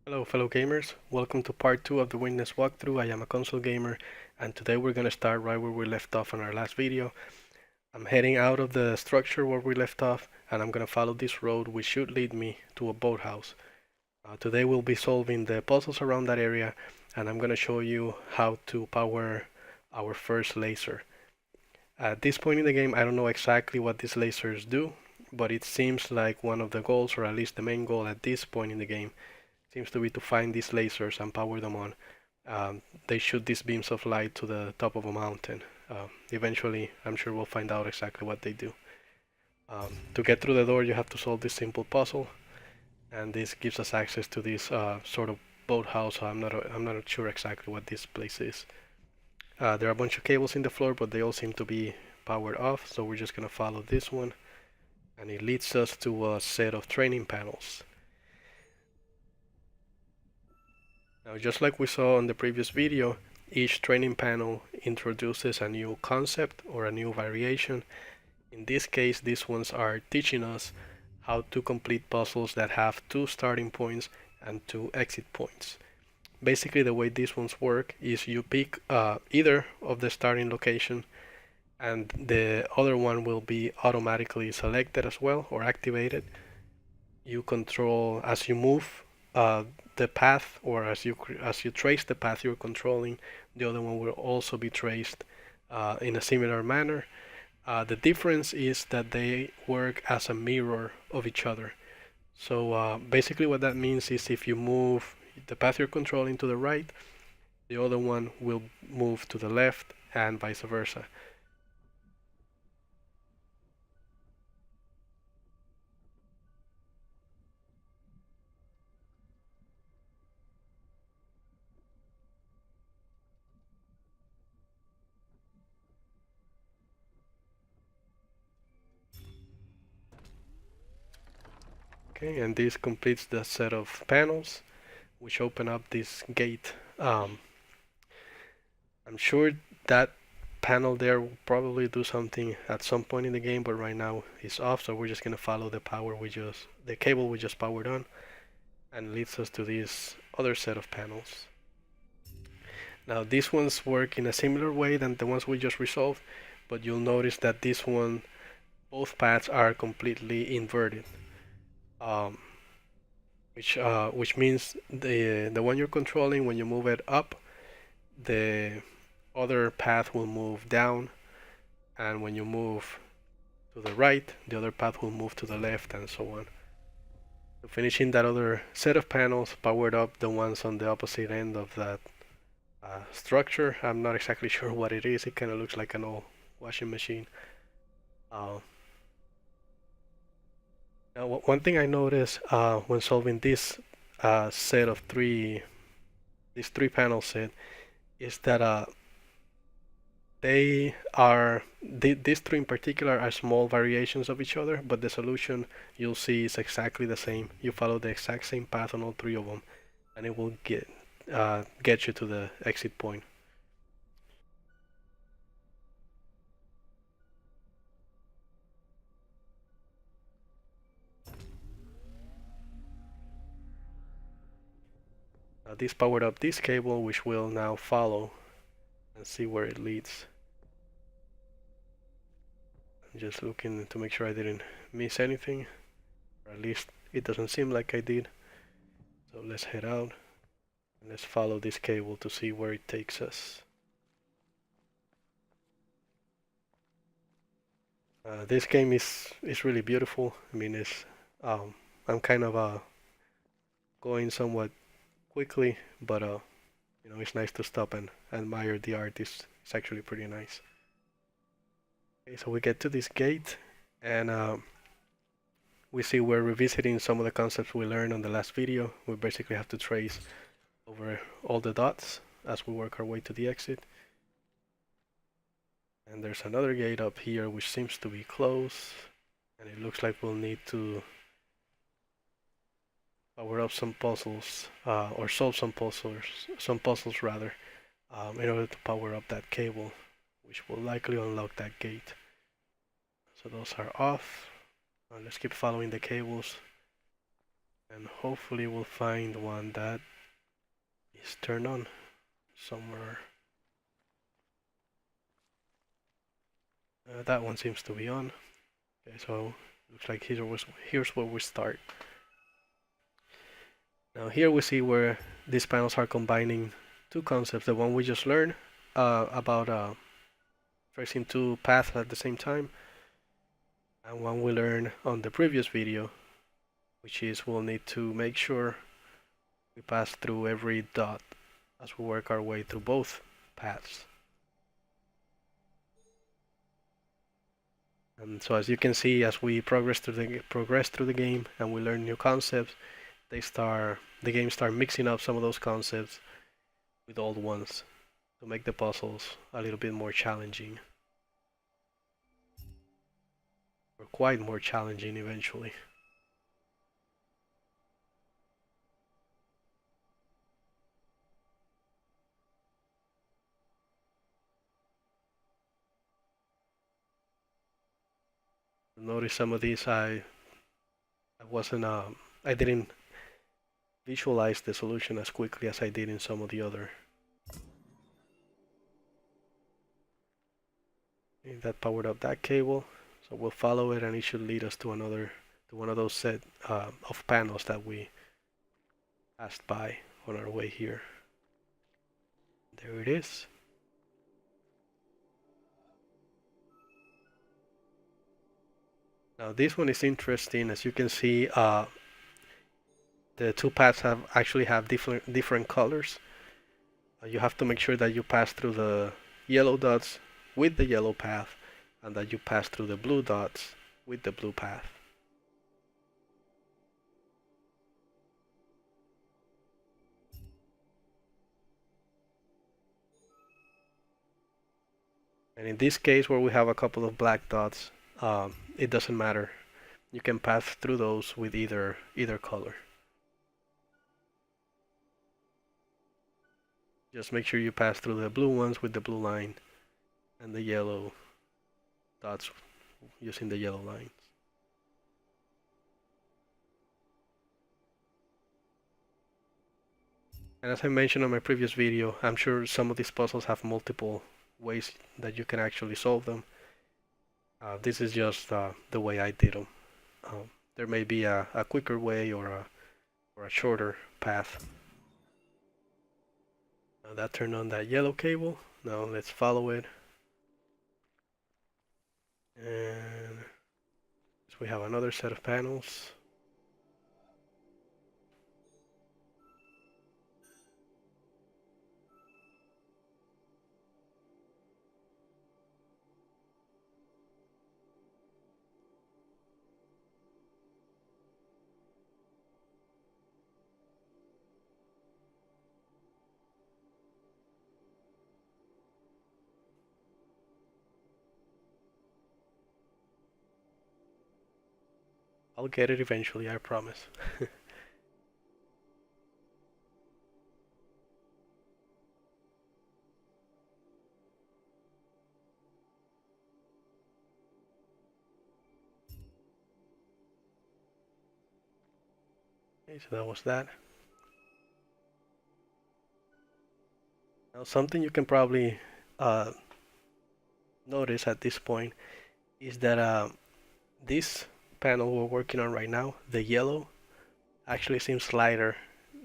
Hello fellow gamers, welcome to part 2 of the Witness walkthrough. I am a console gamer and today we're going to start right where we left off on our last video. I'm heading out of the structure where we left off and I'm going to follow this road which should lead me to a boathouse. Today we'll be solving the puzzles around that area and I'm going to show you how to power our first laser. At this point in the game I don't know exactly what these lasers do, but it seems like one of the goals, or at least the main goal at this point in the game, seems to be to find these lasers and power them on. They shoot these beams of light to the top of a mountain. Eventually, I'm sure we'll find out exactly what they do. To get through the door, you have to solve this simple puzzle, and this gives us access to this sort of boathouse. I'm not sure exactly what this place is. There are a bunch of cables in the floor, but they all seem to be powered off, so we're just gonna follow this one, and it leads us to a set of training panels. Now, just like we saw on the previous video, each training panel introduces a new concept or a new variation. In this case, these ones are teaching us how to complete puzzles that have 2 starting points and 2 exit points. Basically, the way these ones work is you pick either of the starting location and the other one will be automatically selected as well or activated. You control as you move the path, or as you trace the path you're controlling, the other one will also be traced in a similar manner. The difference is that they work as a mirror of each other. So basically what that means is if you move the path you're controlling to the right, the other one will move to the left and vice versa. Okay, and this completes the set of panels which open up this gate. I'm sure that panel there will probably do something at some point in the game, but right now it's off, so we're just gonna follow the cable we just powered on, and leads us to this other set of panels. Now these ones work in a similar way than the ones we just resolved, but you'll notice that this one, both paths are completely inverted, um, which means the one you're controlling, when you move it up, the other path will move down, and when you move to the right, the other path will move to the left, and so on. So finishing that other set of panels powered up the ones on the opposite end of that structure. I'm not exactly sure what it is. It kind of looks like an old washing machine. Now, one thing I noticed when solving this set of this 3 panel set, is that these 3 in particular are small variations of each other, but the solution you'll see is exactly the same. You follow the exact same path on all 3 of them, and it will get you to the exit point. This powered up this cable, which we'll now follow and see where it leads. I'm just looking to make sure I didn't miss anything, or at least it doesn't seem like I did. So let's head out and let's follow this cable to see where it takes us. This game is really beautiful. I mean, I'm kind of going somewhat quickly, but it's nice to stop and admire the art. It's actually pretty nice. Okay, so we get to this gate, and we see we're revisiting some of the concepts we learned on the last video. We basically have to trace over all the dots as we work our way to the exit. And there's another gate up here which seems to be closed, and it looks like we'll need to power up some puzzles, or solve some puzzles rather, in order to power up that cable, which will likely unlock that gate. So those are off. Let's keep following the cables And hopefully we'll find one that is turned on somewhere. That one seems to be on. Okay, so looks like here's where we start. Now here we see where these panels are combining two concepts. The one we just learned about tracing two paths at the same time, and one we learned on the previous video, which is we'll need to make sure we pass through every dot as we work our way through both paths. And so as you can see, as we progress through the game and we learn new concepts, the game start mixing up some of those concepts with old ones to make the puzzles a little bit more challenging, or quite more challenging eventually. Notice some of these I didn't visualize the solution as quickly as I did in some of the other. Okay, that powered up that cable, so we'll follow it and it should lead us to one of those set of panels that we passed by on our way here. There it is. Now this one is interesting. As you can see, the two paths actually have different colors. You have to make sure that you pass through the yellow dots with the yellow path, and that you pass through the blue dots with the blue path. And in this case, where we have a couple of black dots, it doesn't matter. You can pass through those with either color. Just make sure you pass through the blue ones with the blue line, and the yellow dots using the yellow lines. And as I mentioned on my previous video, I'm sure some of these puzzles have multiple ways that you can actually solve them. This is just the way I did them. There may be a quicker way or a shorter path. Now that turned on that yellow cable. Now let's follow it. And we have another set of panels. I'll get it eventually, I promise. Okay, so that was that. Now something you can probably notice at this point is that this panel we're working on right now, the yellow, actually seems lighter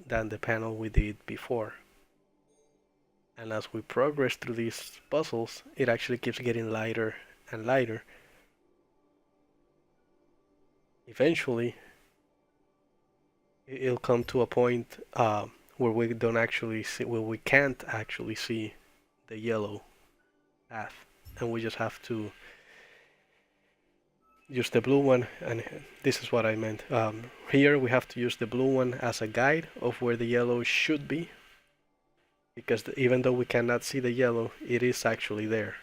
than the panel we did before. And as we progress through these puzzles, it actually keeps getting lighter and lighter. Eventually, it'll come to a point where we don't actually see, where we can't actually see the yellow path, and we just have to use the blue one. And this is what I meant. Here we have to use the blue one as a guide of where the yellow should be, because even though we cannot see the yellow, it is actually there.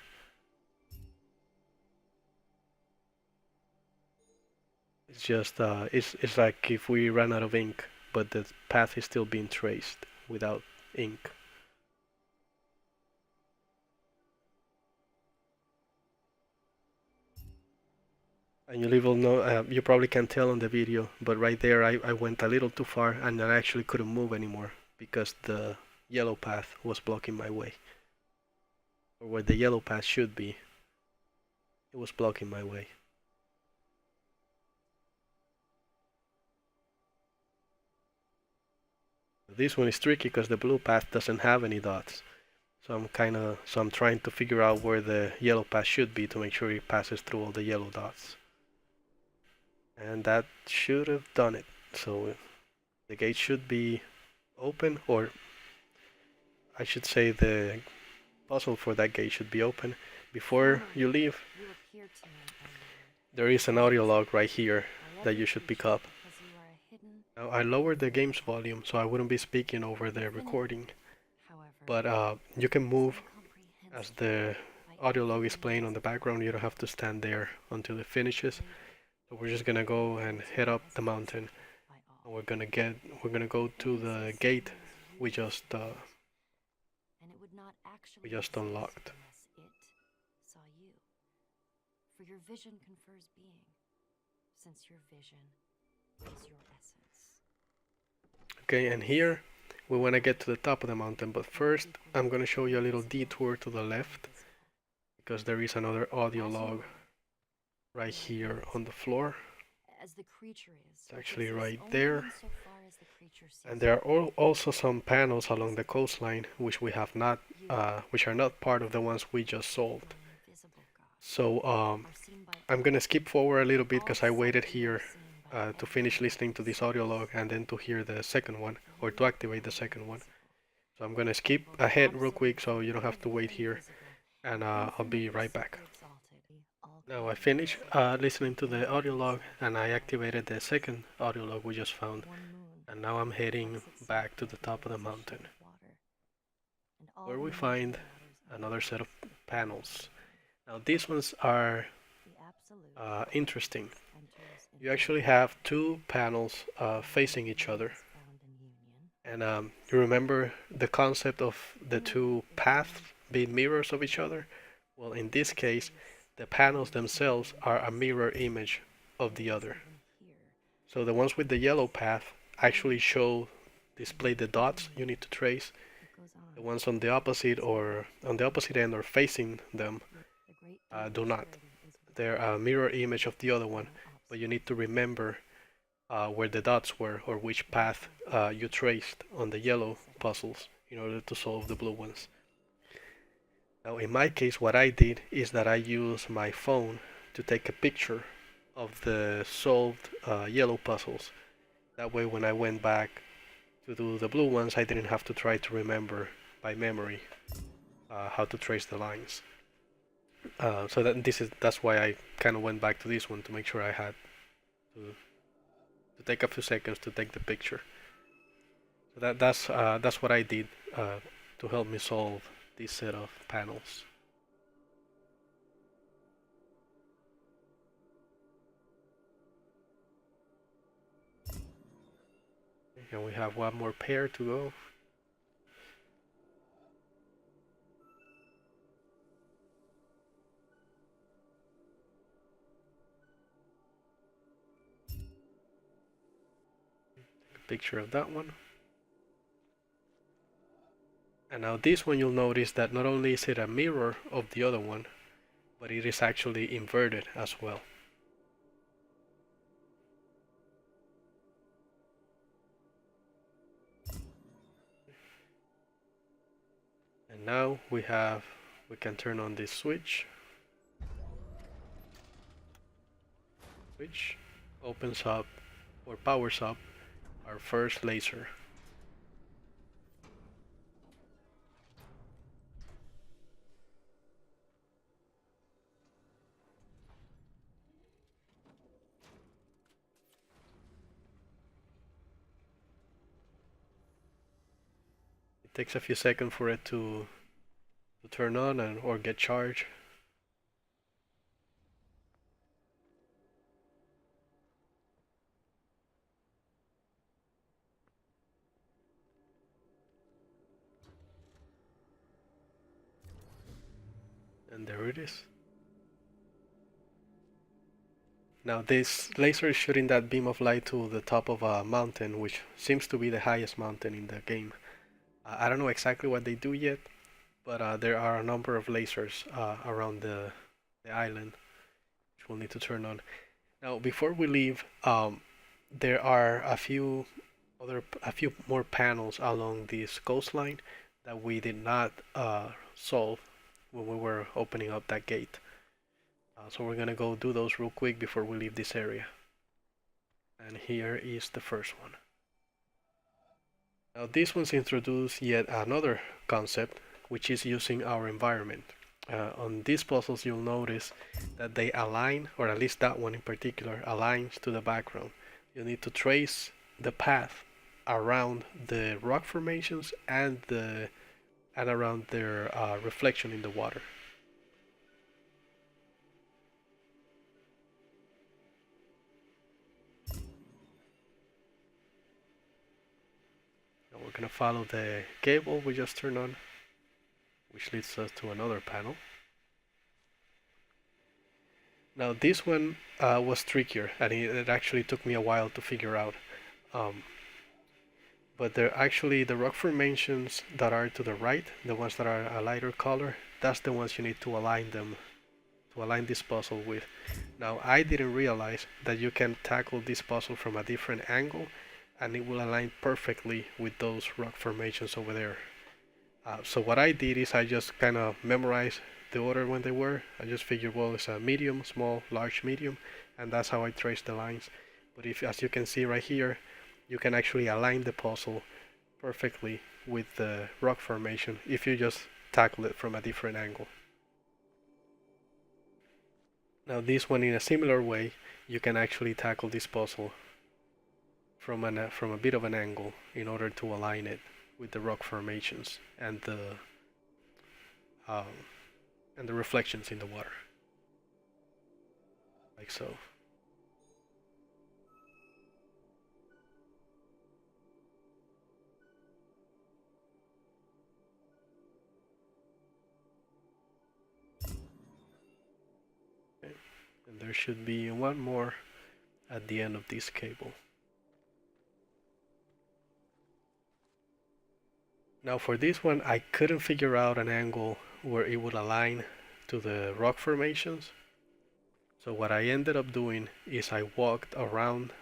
It's just it's like if we ran out of ink, but the path is still being traced without ink. And you will know, you probably can tell on the video, but right there I went a little too far and I actually couldn't move anymore because the yellow path was blocking my way. Or where the yellow path should be, it was blocking my way. This one is tricky because the blue path doesn't have any dots. So I'm trying to figure out where the yellow path should be to make sure it passes through all the yellow dots. And that should have done it. So the gate should be open, or I should say the puzzle for that gate should be open. Before you leave, there is an audio log right here that you should pick up. Now I lowered the game's volume so I wouldn't be speaking over the recording, but you can move as the audio log is playing on the background. You don't have to stand there until it finishes. So we're just gonna go and head up the mountain, and we're gonna go to the gate we just unlocked. For your vision confers being, since your vision is your essence. Okay, and here we want to get to the top of the mountain, but first I'm going to show you a little detour to the left because there is another audio log right here on the floor. It's actually right there. And there are also some panels along the coastline which we have not, which are not part of the ones we just solved. So I'm gonna skip forward a little bit because I waited here to finish listening to this audio log and then to hear the second one, or to activate the second one. So I'm gonna skip ahead real quick so you don't have to wait here, and I'll be right back. Now I finished listening to the audio log and I activated the second audio log we just found, and now I'm heading back to the top of the mountain where we find another set of panels. Now these ones are interesting. You actually have two panels facing each other, and you remember the concept of the two paths being mirrors of each other? Well, in this case, the panels themselves are a mirror image of the other. So the ones with the yellow path actually display the dots you need to trace. The ones on the opposite end or facing them do not. They're a mirror image of the other one, but you need to remember where the dots were or which path you traced on the yellow puzzles in order to solve the blue ones. Now in my case, what I did is that I used my phone to take a picture of the solved yellow puzzles. That way when I went back to do the blue ones, I didn't have to try to remember by memory how to trace the lines. So that's why I kind of went back to this one to make sure I had to take a few seconds to take the picture. So that's what I did to help me solve this set of panels. And we have one more pair to go. Picture of that one. And now this one, you'll notice that not only is it a mirror of the other one, but it is actually inverted as well. And now we can turn on this switch. Which opens up or powers up our first laser. It takes a few seconds for it to turn on or get charged. And there it is. Now this laser is shooting that beam of light to the top of a mountain, which seems to be the highest mountain in the game. I don't know exactly what they do yet, but there are a number of lasers around the island, which we'll need to turn on. Now, before we leave, there are a few more panels along this coastline that we did not solve when we were opening up that gate. So we're gonna go do those real quick before we leave this area. And here is the first one. Now this one's introduced yet another concept, which is using our environment. On these puzzles you'll notice that they align, or at least that one in particular, aligns to the background. You need to trace the path around the rock formations and around their reflection in the water. Now we're gonna follow the cable we just turned on, which leads us to another panel. Now this one was trickier, and it actually took me a while to figure out. But they're actually the rock formations that are to the right, the ones that are a lighter color, that's the ones you need to align this puzzle with. Now I didn't realize that you can tackle this puzzle from a different angle and it will align perfectly with those rock formations over there. So what I did is I just kind of memorized the order when they were. I just figured, well, it's a medium, small, large, medium, and that's how I traced the lines. But if, as you can see right here, you can actually align the puzzle perfectly with the rock formation if you just tackle it from a different angle. Now this one, in a similar way, you can actually tackle this puzzle from a bit of an angle in order to align it with the rock formations and the reflections in the water, like so. Okay. And there should be one more at the end of this cable. Now for this one, I couldn't figure out an angle where it would align to the rock formations. So what I ended up doing is I walked around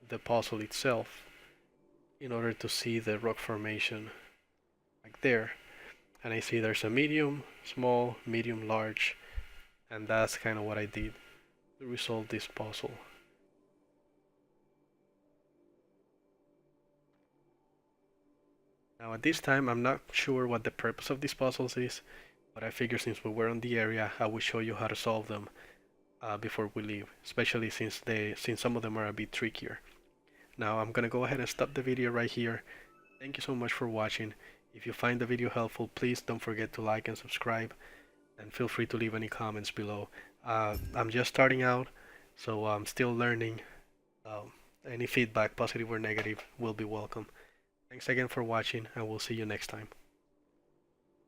the puzzle itself in order to see the rock formation like there. And I see there's a medium, small, medium, large, and that's kind of what I did to resolve this puzzle. Now at this time I'm not sure what the purpose of these puzzles is, but I figure since we were in the area I will show you how to solve them before we leave, especially since some of them are a bit trickier. Now I'm gonna go ahead and stop the video right here. Thank you so much for watching. If you find the video helpful, please don't forget to like and subscribe, and feel free to leave any comments below. I'm just starting out, so I'm still learning. Any feedback, positive or negative, will be welcome. Thanks again for watching, and we'll see you next time.